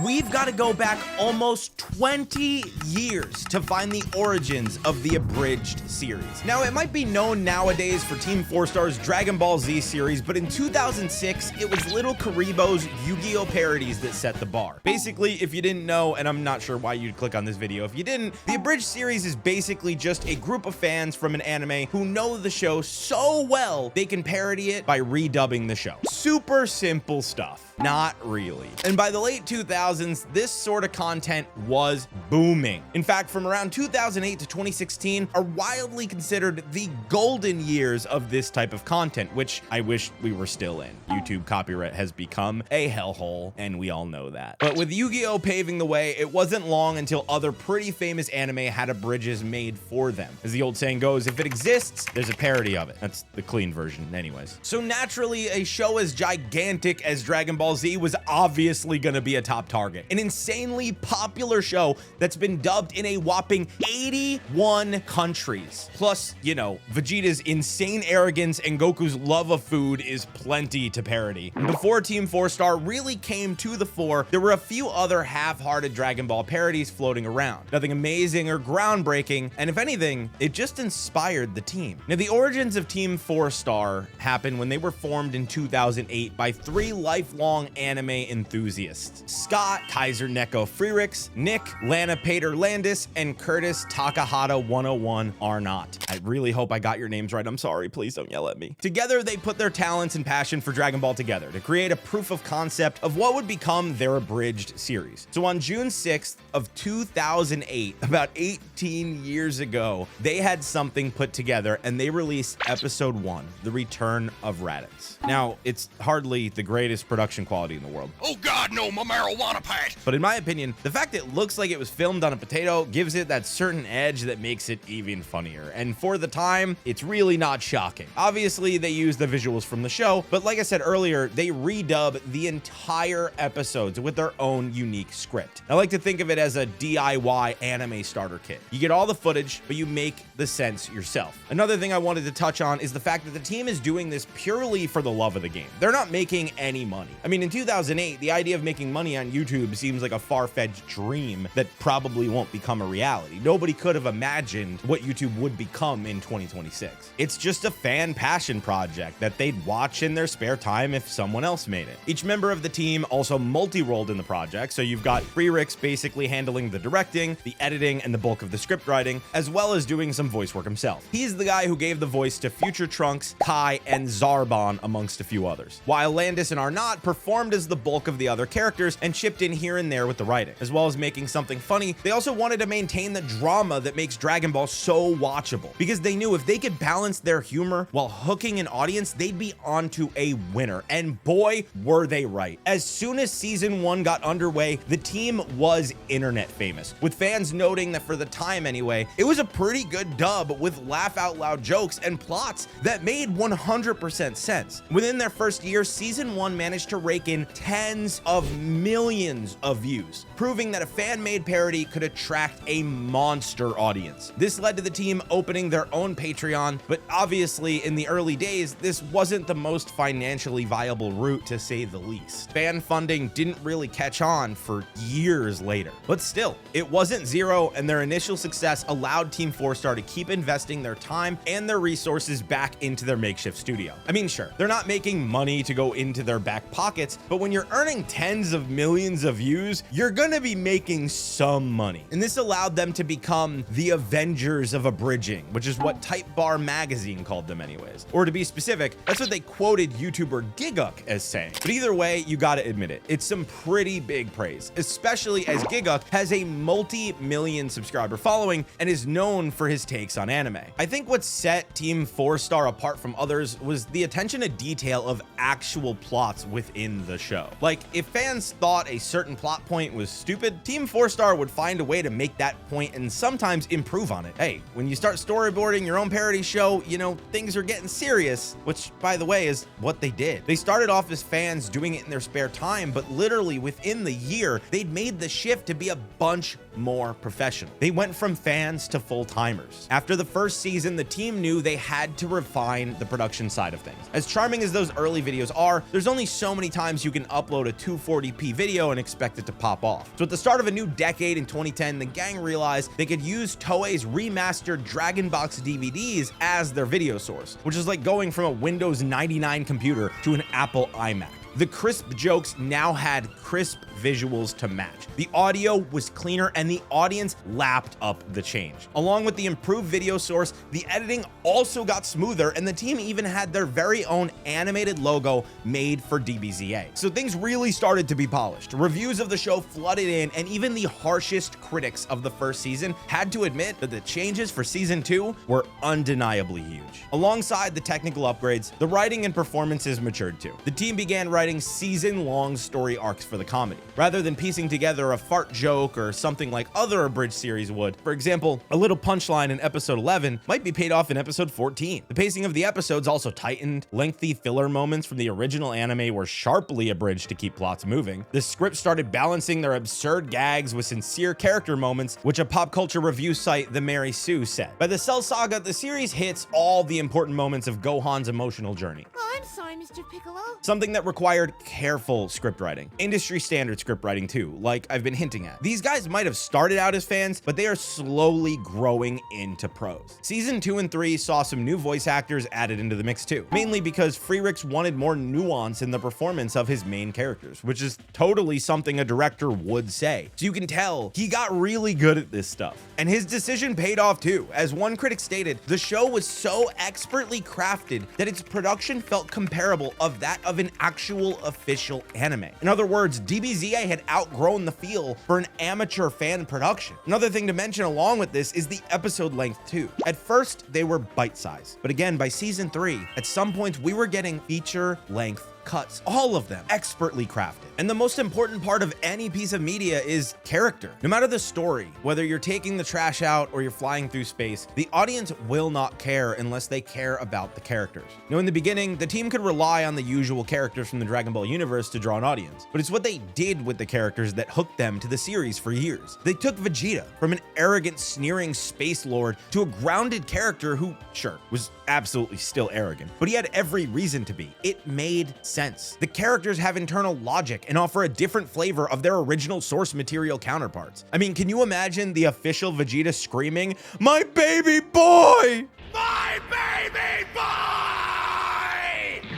we've got to go back almost 20 years to find the origins of the Abridged series. Now, it might be known nowadays for Team 4-Star's Dragon Ball Z series, but in 2006, it was Little Karibo's Yu-Gi-Oh! Parodies that set the bar. Basically, if you didn't know, and I'm not sure why you'd click on this video if you didn't, the Abridged series is basically just a group of fans from an anime who know the show so well they can parody it by redubbing the show. Super simple stuff. Not really. And by the late 2000s, this sort of content was booming. In fact, from around 2008 to 2016 are wildly considered the golden years of this type of content, which I wish we were still in. YouTube copyright has become a hellhole, and we all know that. But with Yu-Gi-Oh! Paving the way, it wasn't long until other pretty famous anime had abridges made for them. As the old saying goes, if it exists, there's a parody of it. That's the clean version anyways. So naturally, a show as gigantic as Dragon Ball Z was obviously going to be a top target. An insanely popular show that's been dubbed in a whopping 81 countries. Plus, you know, Vegeta's insane arrogance and Goku's love of food is plenty to parody. And before Team 4-Star really came to the fore, there were a few other half-hearted Dragon Ball parodies floating around. Nothing amazing or groundbreaking, and if anything, it just inspired the team. Now, the origins of Team 4-Star happened when they were formed in 2008 by 3 lifelong anime enthusiasts: Scott Kaiser Neko Freerix, Nick Lana Pater Landis, and Curtis Takahata 101 Arnott. I really hope I got your names right. I'm sorry. Please don't yell at me. Together, they put their talents and passion for Dragon Ball together to create a proof of concept of what would become their Abridged series. So on June 6th of 2008, about 18 years ago, they had something put together and they released episode 1, The Return of Raditz. Now, it's hardly the greatest production quality in the world. Oh God, no, my marijuana patch. But in my opinion, the fact it looks like it was filmed on a potato gives it that certain edge that makes it even funnier. And for the time, it's really not shocking. Obviously, they use the visuals from the show, but like I said earlier, they redub the entire episodes with their own unique script. I like to think of it as a DIY anime starter kit. You get all the footage, but you make the sense yourself. Another thing I wanted to touch on is the fact that the team is doing this purely for the love of the game. They're not making any money. I mean, in 2008, the idea of making money on YouTube seems like a far-fetched dream that probably won't become a reality. Nobody could have imagined what YouTube would become in 2026. It's just a fan passion project that they'd watch in their spare time if someone else made it. Each member of the team also multi-rolled in the project, so you've got Freerix basically handling the directing, the editing, and the bulk of the script writing, as well as doing some voice work himself. He's the guy who gave the voice to Future Trunks, Kai, and Zarbon, amongst a few others, while Landis and Arnott performed as the bulk of the other characters and chipped in here and there with the writing. As well as making something funny, they also wanted to maintain the drama that makes Dragon Ball so watchable, because they knew if they could balance their humor while hooking an audience, they'd be onto a winner. And boy, were they right. As soon as season 1 got underway, the team was internet famous, with fans noting that for the time anyway, it was a pretty good dub with laugh out loud jokes and plots that made 100% sense. Within their first year, season 1 managed to rake in tens of millions of views, proving that a fan-made parody could attract a monster audience. This led to the team opening their own Patreon, but obviously in the early days, this wasn't the most financially viable route, to say the least. Fan funding didn't really catch on for years later. But still, it wasn't zero, and their initial success allowed Team 4-Star to keep investing their time and their resources back into their makeshift studio. I mean, sure, they're not making money to go into their back pockets, but when you're earning tens of millions of views, you're gonna be making some money. And this allowed them to become the Avengers of Abridging, which is what Type Bar magazine called them anyways. Or to be specific, that's what they quoted YouTuber Giguk as saying. But either way, you gotta admit it, it's some pretty big praise, especially as Giguk has a multi-million subscriber following and is known for his takes on anime. I think what set Team 4-Star apart from others was the attention to detail of actual plots within the show. Like, if fans thought a certain plot point was stupid, Team 4-Star would find a way to make that point and sometimes improve on it. Hey, when you start storyboarding your own parody show, you know, things are getting serious, which, by the way, is what they did. They started off as fans doing it in their spare time, but literally within the year, they'd made the shift to be a bunch more professional. They went from fans to full-timers. After the first season, the team knew they had to refine the production side of things. As charming as those early videos are, there's only so many times you can upload a 240p video and expect it to pop off. So at the start of a new decade in 2010, the gang realized they could use Toei's remastered Dragon Box DVDs as their video source, which is like going from a Windows 99 computer to an Apple iMac. The crisp jokes now had crisp visuals to match. The audio was cleaner and the audience lapped up the change. Along with the improved video source, the editing also got smoother and the team even had their very own animated logo made for DBZA. So things really started to be polished. Reviews of the show flooded in and even the harshest critics of the first season had to admit that the changes for season 2 were undeniably huge. Alongside the technical upgrades, the writing and performances matured too. The team began writing season-long story arcs for the comedy, rather than piecing together a fart joke or something like other Abridged series would. For example, a little punchline in episode 11 might be paid off in episode 14. The pacing of the episodes also tightened. Lengthy filler moments from the original anime were sharply abridged to keep plots moving. The script started balancing their absurd gags with sincere character moments, which a pop culture review site, The Mary Sue, said. By the Cell Saga, the series hits all the important moments of Gohan's emotional journey. Oh, I'm sorry, Mr. Piccolo. Something that required careful script writing. Industry standard script writing too, like I've been hinting at. These guys might have started out as fans, but they are slowly growing into pros. Season 2 and 3 saw some new voice actors added into the mix too, mainly because Freerix wanted more nuance in the performance of his main characters, which is totally something a director would say. So you can tell he got really good at this stuff. And his decision paid off too. As one critic stated, the show was so expertly crafted that its production felt comparable of that of an actual official anime. In other words, DBZA had outgrown the feel for an amateur fan production. Another thing to mention along with this is the episode length too. At first, they were bite-sized, but again, by season 3, at some points we were getting feature-length cuts, all of them expertly crafted. And the most important part of any piece of media is character. No matter the story, whether you're taking the trash out or you're flying through space, the audience will not care unless they care about the characters. Now, in the beginning, the team could rely on the usual characters from the Dragon Ball universe to draw an audience, but it's what they did with the characters that hooked them to the series for years. They took Vegeta from an arrogant, sneering space lord to a grounded character who, sure, was absolutely still arrogant, but he had every reason to be. It made sense. The characters have internal logic and offer a different flavor of their original source material counterparts. I mean, can you imagine the official Vegeta screaming, "My baby boy!" My baby boy!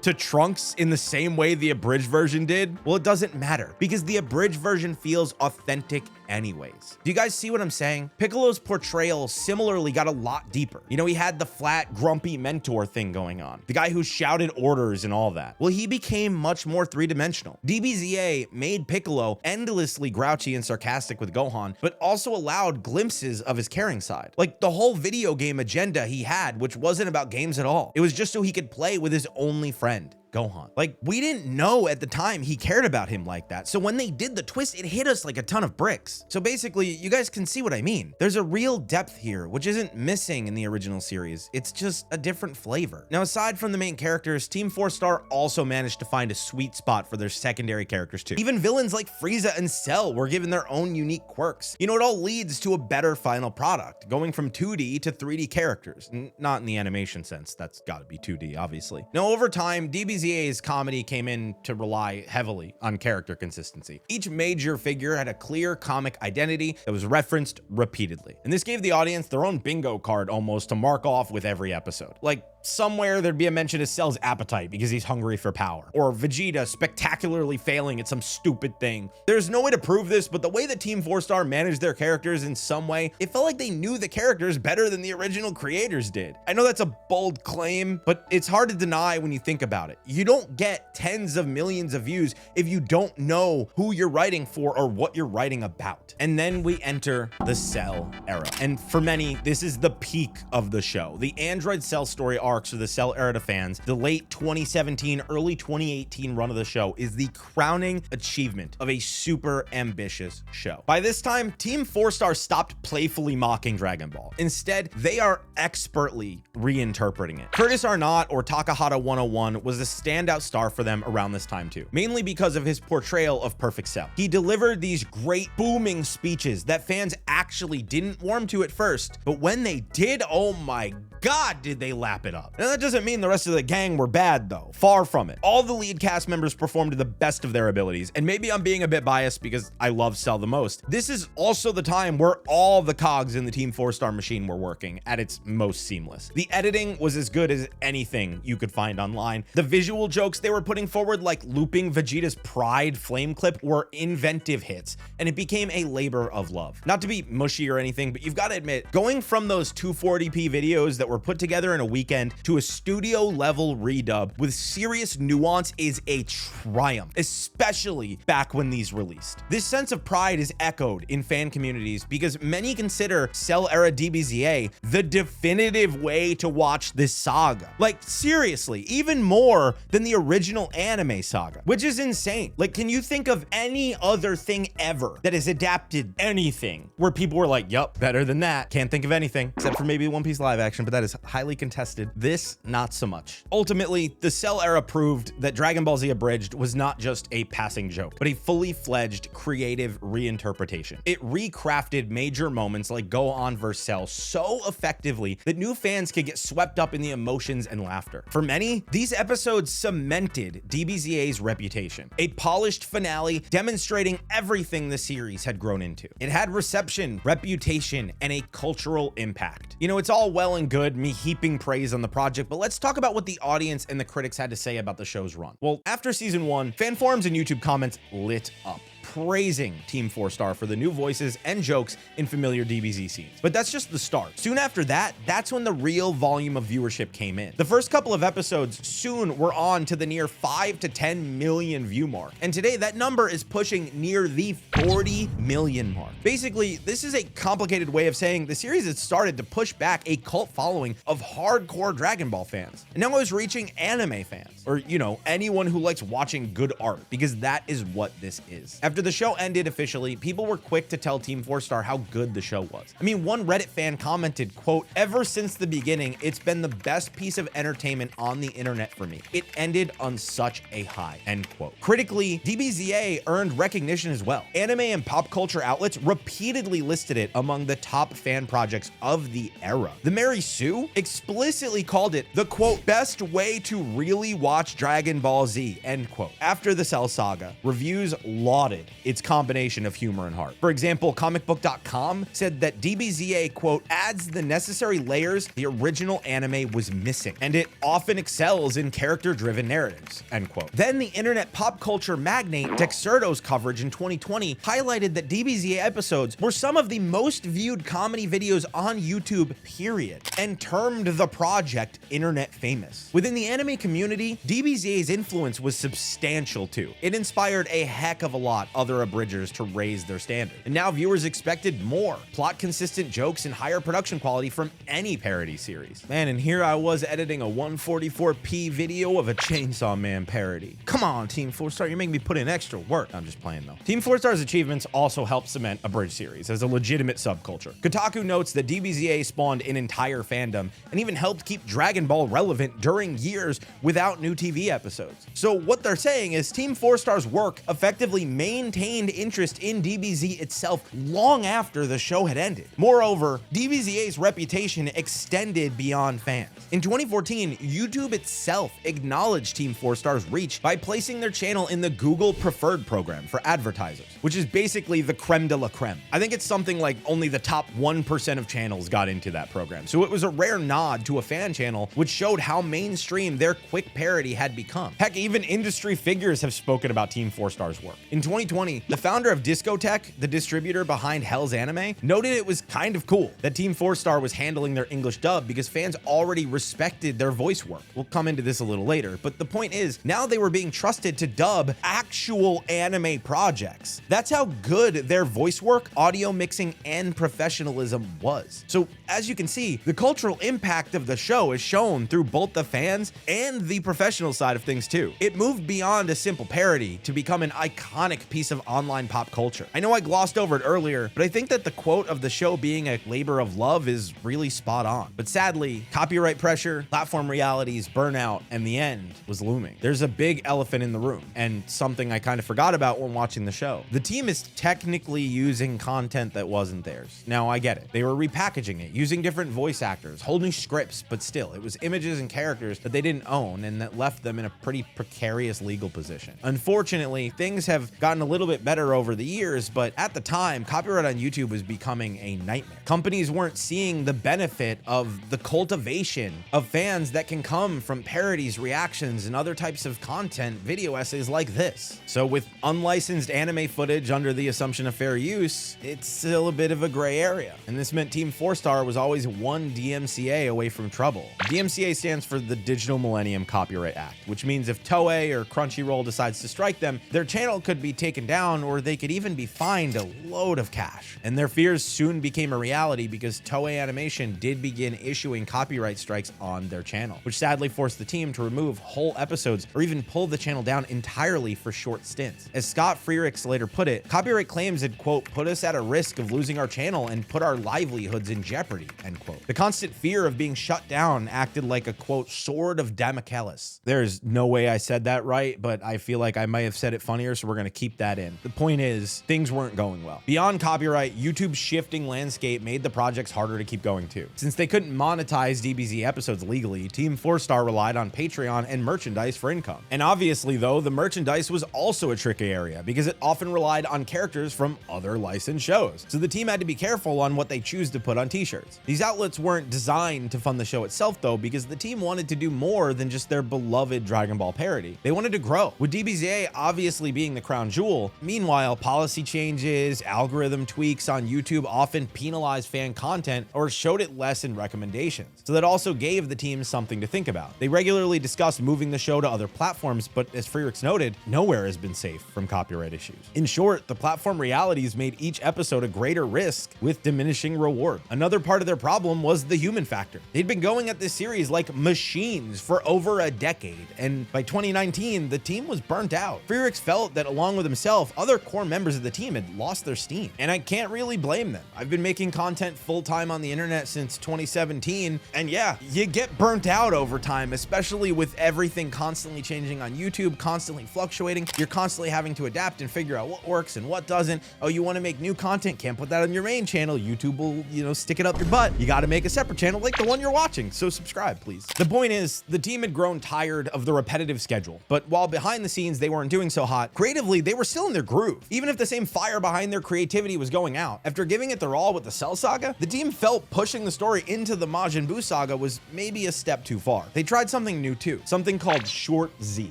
to Trunks in the same way the abridged version did? Well, it doesn't matter because the abridged version feels authentic anyways. Do you guys see what I'm saying? Piccolo's portrayal similarly got a lot deeper. You know, he had the flat, grumpy mentor thing going on, the guy who shouted orders and all that. Well, he became much more three-dimensional. DBZA made Piccolo endlessly grouchy and sarcastic with Gohan, but also allowed glimpses of his caring side. Like the whole video game agenda he had, which wasn't about games at all. It was just so he could play with his only friend, Gohan. Like, we didn't know at the time he cared about him like that. So when they did the twist, it hit us like a ton of bricks. So basically, you guys can see what I mean. There's a real depth here, which isn't missing in the original series. It's just a different flavor. Now, aside from the main characters, Team 4-Star also managed to find a sweet spot for their secondary characters too. Even villains like Frieza and Cell were given their own unique quirks. You know, it all leads to a better final product, going from 2D to 3D characters. Not in the animation sense. That's gotta be 2D, obviously. Now, over time, DBZA's comedy came in to rely heavily on character consistency. Each major figure had a clear comic identity that was referenced repeatedly. And this gave the audience their own bingo card almost to mark off with every episode. Like, somewhere there'd be a mention of Cell's appetite because he's hungry for power, or Vegeta spectacularly failing at some stupid thing. There's no way to prove this, but the way that Team 4-Star managed their characters in some way, it felt like they knew the characters better than the original creators did. I know that's a bold claim, but it's hard to deny when you think about it. You don't get tens of millions of views if you don't know who you're writing for or what you're writing about. And then we enter the Cell era. And for many, this is the peak of the show. The Android Cell story arcs for the Cell era to fans, the late 2017, early 2018 run of the show is the crowning achievement of a super ambitious show. By this time, Team 4-Star stopped playfully mocking Dragon Ball. Instead, they are expertly reinterpreting it. Curtis Arnott, or Takahata 101, was a standout star for them around this time too, mainly because of his portrayal of Perfect Cell. He delivered these great booming speeches that fans actually didn't warm to at first, but when they did, oh my God, did they lap it up. job. And that doesn't mean the rest of the gang were bad though. Far from it. All the lead cast members performed to the best of their abilities, and maybe I'm being a bit biased because I love Cell the most. This is also the time where all the cogs in the Team 4-star machine were working at its most seamless. The editing was as good as anything you could find online. The visual jokes they were putting forward, like looping Vegeta's Pride flame clip, were inventive hits, and it became a labor of love. Not to be mushy or anything, but you've got to admit, going from those 240p videos that were put together in a weekend to a studio level redub with serious nuance is a triumph, especially back when these released. This sense of pride is echoed in fan communities because many consider Cell era DBZA the definitive way to watch this saga. Like, seriously, even more than the original anime saga, which is insane. Like, can you think of any other thing ever that has adapted anything where people were like, yup, better than that? Can't think of anything, except for maybe One Piece live action, but that is highly contested. This, not so much. Ultimately, the Cell era proved that Dragon Ball Z Abridged was not just a passing joke, but a fully fledged creative reinterpretation. It recrafted major moments like Gohan vs. Cell so effectively that new fans could get swept up in the emotions and laughter. For many, these episodes cemented DBZA's reputation, a polished finale demonstrating everything the series had grown into. It had reception, reputation, and a cultural impact. You know, it's all well and good me heaping praise on the project, but let's talk about what the audience and the critics had to say about the show's run. Well, after season 1, fan forums and YouTube comments lit up, praising Team 4-star for the new voices and jokes in familiar DBZ scenes. But that's just the start. Soon after that, that's when the real volume of viewership came in. The first couple of episodes soon were on to the near 5 to 10 million view mark. And today that number is pushing near the 40 million mark. Basically, this is a complicated way of saying the series has started to push back a cult following of hardcore Dragon Ball fans. And now it's reaching anime fans, or, you know, anyone who likes watching good art, because that is what this is. After the show ended officially, people were quick to tell Team 4-star how good the show was. I mean, one Reddit fan commented, quote, "Ever since the beginning, it's been the best piece of entertainment on the internet for me. It ended on such a high," end quote. Critically, DBZA earned recognition as well. Anime and pop culture outlets repeatedly listed it among the top fan projects of the era. The Mary Sue explicitly called it the, quote, "best way to really watch Dragon Ball Z," end quote. After the Cell saga, reviews lauded its combination of humor and heart. For example, comicbook.com said that DBZA, quote, "adds the necessary layers the original anime was missing, and it often excels in character-driven narratives," end quote. Then the internet pop culture magnate Dexerto's coverage in 2020 highlighted that DBZA episodes were some of the most viewed comedy videos on YouTube, period, and termed the project internet famous. Within the anime community, DBZA's influence was substantial too. It inspired a heck of a lot other abridgers to raise their standard. And now viewers expected more plot consistent jokes and higher production quality from any parody series. Man, and here I was editing a 144p video of a Chainsaw Man parody. Come on, Team 4-star, you're making me put in extra work. I'm just playing though. Team 4-star's achievements also helped cement Abridged series as a legitimate subculture. Kotaku notes that DBZA spawned an entire fandom and even helped keep Dragon Ball relevant during years without new TV episodes. So what they're saying is Team 4-star's work effectively maintained interest in DBZ itself long after the show had ended. Moreover, DBZA's reputation extended beyond fans. In 2014, YouTube itself acknowledged Team 4-star's reach by placing their channel in the Google Preferred program for advertisers, which is basically the creme de la creme. I think it's something like only the top 1% of channels got into that program. So it was a rare nod to a fan channel, which showed how mainstream their quick parody had become. Heck, even industry figures have spoken about Team 4-star's work. In 2020, the founder of Discotech, the distributor behind Hell's Anime, noted it was kind of cool that Team 4-star was handling their English dub because fans already respected their voice work. We'll come into this a little later, but the point is, now they were being trusted to dub actual anime projects. That's how good their voice work, audio mixing, and professionalism was. So as you can see, the cultural impact of the show is shown through both the fans and the professional side of things too. It moved beyond a simple parody to become an iconic piece of online pop culture. I know I glossed over it earlier, but I think that the quote of the show being a labor of love is really spot on. But sadly, copyright pressure, platform realities, burnout, and the end was looming. There's a big elephant in the room, and something I kind of forgot about when watching the show. The team is technically using content that wasn't theirs. Now, I get it. They were repackaging it, using different voice actors, whole new scripts, but still, it was images and characters that they didn't own and that left them in a pretty precarious legal position. Unfortunately, things have gotten a little bit better over the years, but at the time, copyright on YouTube was becoming a nightmare. Companies weren't seeing the benefit of the cultivation of fans that can come from parodies, reactions, and other types of content, video essays like this. So with unlicensed anime footage under the assumption of fair use, it's still a bit of a gray area. And this meant Team 4-Star was always one DMCA away from trouble. DMCA stands for the Digital Millennium Copyright Act, which means if Toei or Crunchyroll decides to strike them, their channel could be taken down or they could even be fined a load of cash. And their fears soon became a reality because Toei Animation did begin issuing copyright strikes on their channel, which sadly forced the team to remove whole episodes or even pull the channel down entirely for short stints. As Scott Freerix later put it, copyright claims had, quote, put us at a risk of losing our channel and put our livelihoods in jeopardy, end quote. The constant fear of being shut down acted like a, quote, sword of Damocles. There's no way I said that right, but I feel like I might have said it funnier, so we're gonna keep that in. The point is, things weren't going well. Beyond copyright, YouTube's shifting landscape made the projects harder to keep going too. Since they couldn't monetize DBZ episodes legally, Team 4-Star relied on Patreon and merchandise for income. And obviously though, the merchandise was also a tricky area because it often relied on characters from other licensed shows. So the team had to be careful on what they choose to put on t-shirts. These outlets weren't designed to fund the show itself though, because the team wanted to do more than just their beloved Dragon Ball parody. They wanted to grow, with DBZA obviously being the crown jewel. Meanwhile, policy changes, algorithm tweaks on YouTube often penalized fan content or showed it less in recommendations. So that also gave the team something to think about. They regularly discussed moving the show to other platforms, but as Freerix noted, nowhere has been safe from copyright issues. In short, the platform realities made each episode a greater risk with diminishing reward. Another part of their problem was the human factor. They'd been going at this series like machines for over a decade, and by 2019, the team was burnt out. Freerix felt that along with himself, other core members of the team had lost their steam, and I can't really blame them. I've been making content full-time on the internet since 2017, and yeah, you get burnt out over time, especially with everything constantly changing on YouTube, constantly fluctuating. You're constantly having to adapt and figure out what works and what doesn't. Oh, you want to make new content, can't put that on your main channel. YouTube will, stick it up your butt. You got to make a separate channel like the one you're watching, so subscribe, please. The point is, the team had grown tired of the repetitive schedule, but while behind the scenes they weren't doing so hot, creatively they were still in their groove. Even if the same fire behind their creativity was going out, after giving it their all with the Cell Saga, the team felt pushing the story into the Majin Buu saga was maybe a step too far. They tried something new too, something called Short Z,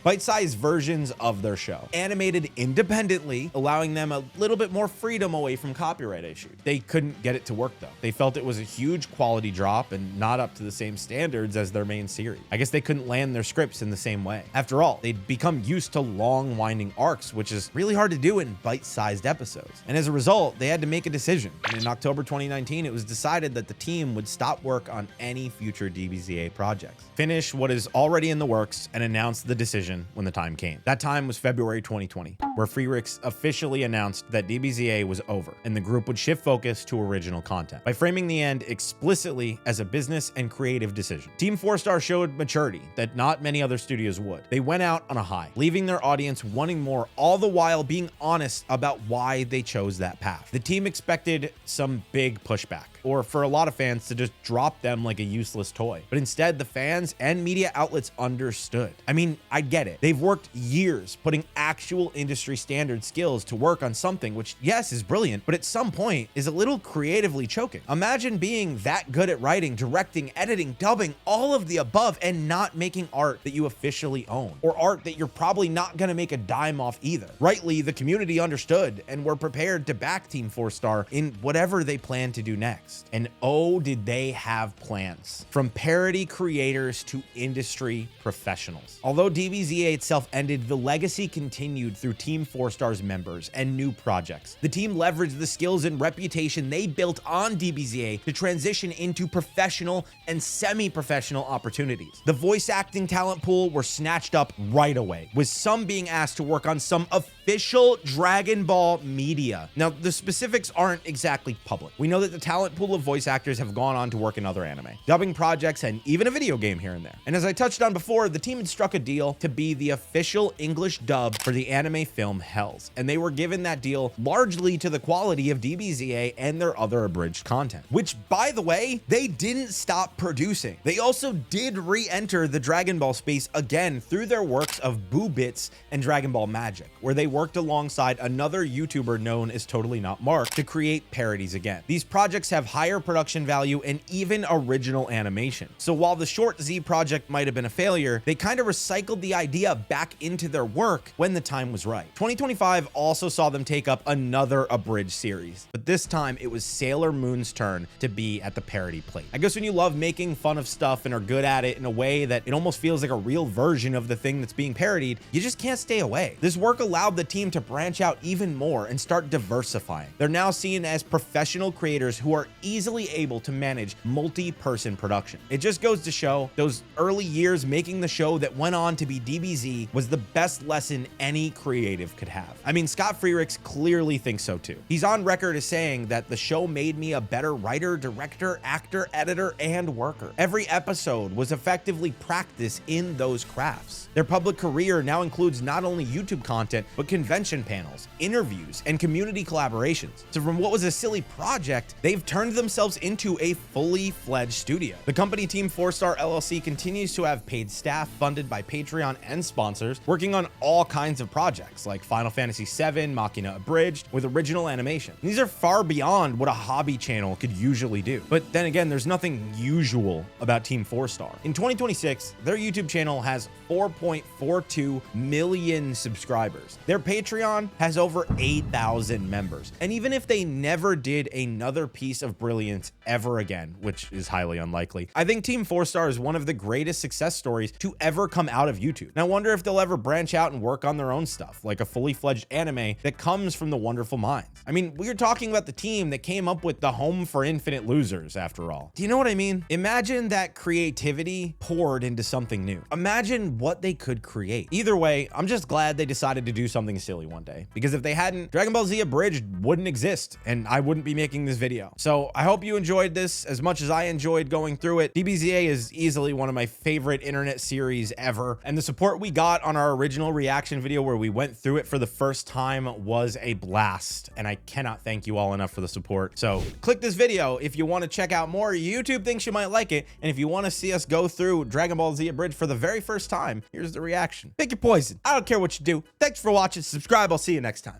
bite-sized versions of their show, animated independently, allowing them a little bit more freedom away from copyright issues. They couldn't get it to work though. They felt it was a huge quality drop and not up to the same standards as their main series. I guess they couldn't land their scripts in the same way. After all, they'd become used to long winding arcs, which is really hard to do in bite-sized episodes. And as a result, they had to make a decision. And in October 2019, it was decided that the team would stop work on any future DBZA projects, finish what is already in the works, and announce the decision when the time came. That time was February 2020, where Freerix officially announced that DBZA was over and the group would shift focus to original content by framing the end explicitly as a business and creative decision. Team 4-Star showed maturity that not many other studios would. They went out on a high, leaving their audience wanting more, all the while being honest about why they chose that path. The team expected some big pushback, or for a lot of fans to just drop them like a useless toy. But instead, the fans and media outlets understood. I mean, I get it. They've worked years putting actual industry standard skills to work on something which, yes, is brilliant, but at some point is a little creatively choking. Imagine being that good at writing, directing, editing, dubbing, all of the above, and not making art that you officially own, or art that you're probably not gonna make a dime off either. Rightly, the community understood and were prepared to back Team 4-Star in whatever they planned to do next. And oh, did they have plans. From parody creators to industry professionals. Although DBZA itself ended, the legacy continued through Team 4-Star's members and new projects. The team leveraged the skills and reputation they built on DBZA to transition into professional and semi-professional opportunities. The voice acting talent pool were snatched up right away, with some being asked to work on some official Dragon Ball media. Now, the specifics aren't exactly public. We know that the talent pool of voice actors have gone on to work in other anime, dubbing projects, and even a video game here and there. And as I touched on before, the team had struck a deal to be the official English dub for the anime film Hells, and they they were given that deal largely to the quality of DBZA and their other abridged content, which, by the way, they didn't stop producing. They also did re-enter the Dragon Ball space again through their works of Boo Bits and Dragon Ball Magic, where they worked alongside another YouTuber known as Totally Not Mark to create parodies again. These projects have higher production value and even original animation. So while the Short Z project might have been a failure, they kind of recycled the idea back into their work when the time was right. 2025 also saw them take up another abridged series, but this time it was Sailor Moon's turn to be at the parody plate. I guess when you love making fun of stuff and are good at it in a way that it almost feels like a real version of the thing that's being parodied, you just can't stay away. This work allowed the team to branch out even more and start diversifying. They're now seen as professional creators who are easily able to manage multi-person production. It just goes to show those early years making the show that went on to be DBZ was the best lesson any creative could have. I mean, Scott Freericks clearly thinks so too. He's on record as saying that the show made me a better writer, director, actor, editor, and worker. Every episode was effectively practice in those crafts. Their public career now includes not only YouTube content, but convention panels, interviews, and community collaborations. So from what was a silly project, they've turned themselves into a fully fledged studio. The company Team 4-Star LLC continues to have paid staff funded by Patreon and sponsors, working on all kinds of projects like Final Fantasy VII, Machina Abridged, with original animation. These are far beyond what a hobby channel could usually do. But then again, there's nothing usual about Team 4-Star. In 2026, their YouTube channel has 4.42 million subscribers. Their Patreon has over 8,000 members. And even if they never did another piece of brilliance ever again, which is highly unlikely, I think Team 4-Star is one of the greatest success stories to ever come out of YouTube. And I wonder if they'll ever branch out and work on their own stuff, like a fully fledged anime that comes from the wonderful minds. I mean, we're talking about the team that came up with the Home for Infinite Losers, after all. Do you know what I mean? Imagine that creativity poured into something new. Imagine what they could create. Either way, I'm just glad they decided to do something silly one day, because if they hadn't, Dragon Ball Z Abridged wouldn't exist and I wouldn't be making this video. So I hope you enjoyed this as much as I enjoyed going through it. DBZA is easily one of my favorite internet series ever, and the support we got on our original reaction video where we went through it for the first time was a blast, and I cannot thank you all enough for the support. So click this video if you want to check out more. YouTube thinks you might like it, and if you want to see us go through Dragon Ball Z Abridged for the very first time, here's the reaction. Pick your poison. I don't care what you do. Thanks for watching. Subscribe. I'll see you next time.